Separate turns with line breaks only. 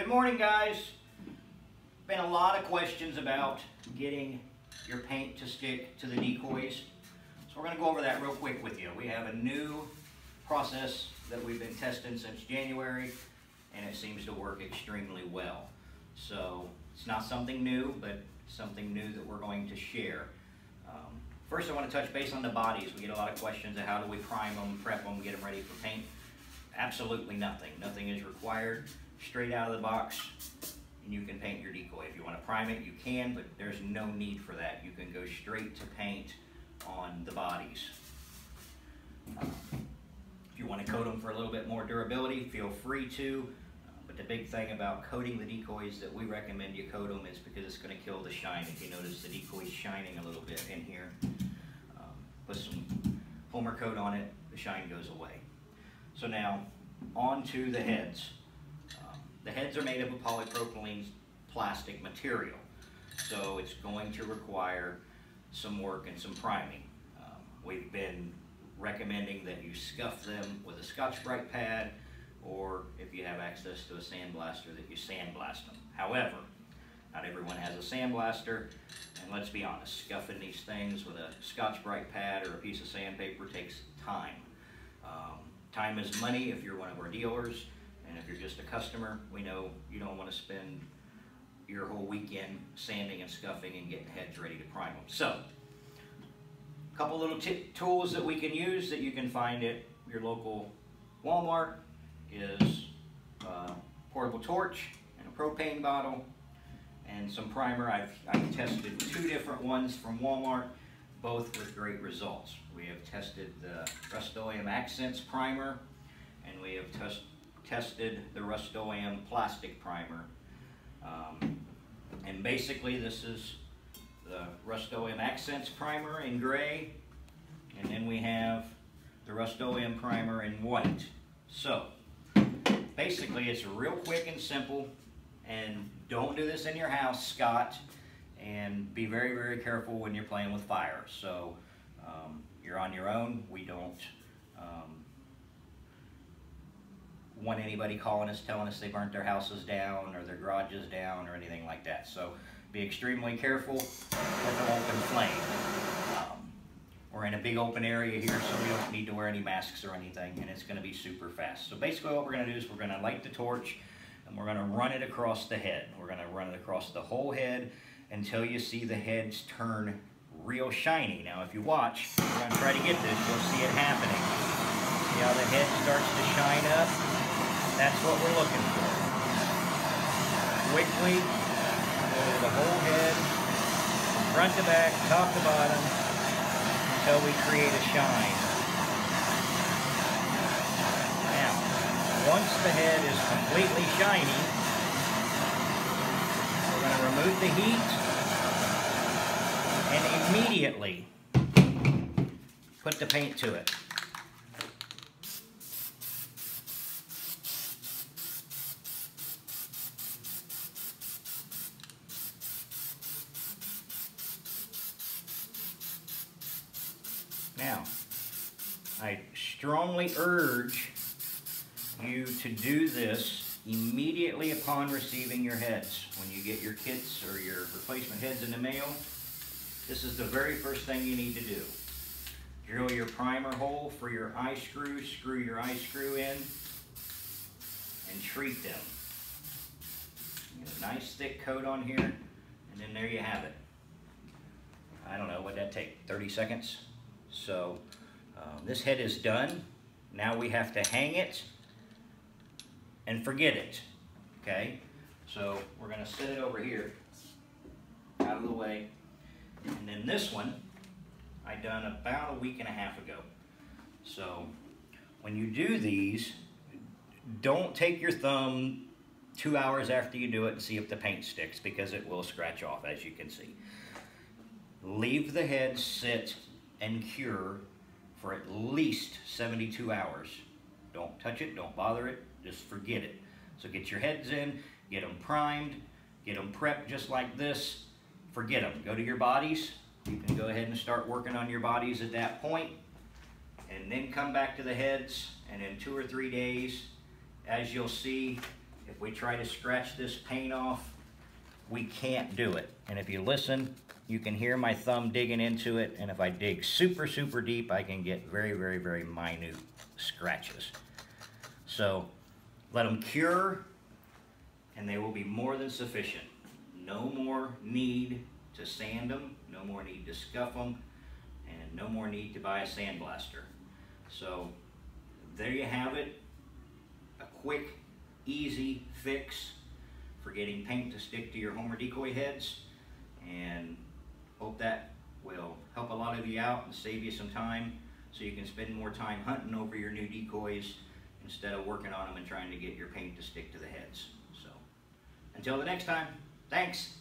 Good morning, guys. Been a lot of questions about getting your paint to stick to the decoys. So we're going to go over that real quick with you. We have a new process that we've been testing since January, and it seems to work extremely well. So it's not something new, but something new that we're going to share. First, I want to touch base on the bodies. We get a lot of questions of how do we prime them, prep them, get them ready for paint. Absolutely nothing. Nothing is required. Straight out of the box, and you can paint your decoy. If you want to prime it, you can, but there's no need for that. You can go straight to paint on the bodies. If you want to coat them for a little bit more durability, feel free to. But the big thing about coating the decoys that we recommend you coat them is because it's going to kill the shine. If you notice the decoy's shining a little bit in here, put some Homer coat on it, the shine goes away. So now, on to the heads. The heads are made of a polypropylene plastic material, so it's going to require some work and some priming. We've been recommending that you scuff them with a Scotch-Brite pad, or if you have access to a sandblaster, that you sandblast them. However, not everyone has a sandblaster, and let's be honest, scuffing these things with a Scotch-Brite pad or a piece of sandpaper takes time. Time is money if you're one of our dealers, and if you're just a customer, we know you don't want to spend your whole weekend sanding and scuffing and getting heads ready to prime them. So, a couple little tools that we can use that you can find at your local Walmart is a portable torch and a propane bottle and some primer. I've tested 2 different ones from Walmart, both with great results. We have tested the Rust-Oleum Accents primer, and we have tested the Rust-Oleum plastic primer. And basically this is the Rust-Oleum Accents primer in gray, and then we have the Rust-Oleum primer in white. So basically it's real quick and simple, and don't do this in your house, Scott, and be very, very careful when you're playing with fire. So you're on your own. We don't want anybody calling us telling us they burnt their houses down or their garages down or anything like that. So be extremely careful with an open flame. We're in a big open area here, so we don't need to wear any masks or anything, and it's going to be super fast. So basically what we're going to do is we're going to light the torch, and we're going to run it across the head. We're going to run it across the whole head until you see the heads turn real shiny. Now if you watch, we're going to try to get this, you'll see it happening. See how the head starts to shine up? That's what we're looking for. Quickly, go the whole head, from front to back, top to bottom, until we create a shine. Now, once the head is completely shiny, we're going to remove the heat and immediately put the paint to it. Now, I strongly urge you to do this immediately upon receiving your heads. When you get your kits or your replacement heads in the mail, this is the very first thing you need to do. Drill your primer hole for your eye screw, screw your eye screw in, and treat them. Get a nice thick coat on here, and then there you have it. I don't know, what'd that take, 30 seconds? So this head is done. Now we have to hang it and forget it, okay? So we're gonna set it over here, out of the way. And then this one, I done about a week and a half ago. So when you do these, don't take your thumb 2 hours after you do it and see if the paint sticks, because it will scratch off, as you can see. Leave the head sit and cure for at least 72 hours. Don't touch it, don't bother it, just forget it. So get your heads in, get them primed, get them prepped just like this, forget them. Go to your bodies. You can go ahead and start working on your bodies at that point, and then come back to the heads, and in 2 or 3 days, as you'll see, If we try to scratch this paint off, we can't do it. And if you listen, you can hear my thumb digging into it, and if I dig super, super deep, I can get very, very, very minute scratches. So let them cure, and they will be more than sufficient. No more need to sand them, no more need to scuff them, and no more need to buy a sandblaster. So there you have it, a quick, easy fix for getting paint to stick to your Homer Decoy heads, and hope that will help a lot of you out and save you some time so you can spend more time hunting over your new decoys instead of working on them and trying to get your paint to stick to the heads. So until the next time, thanks.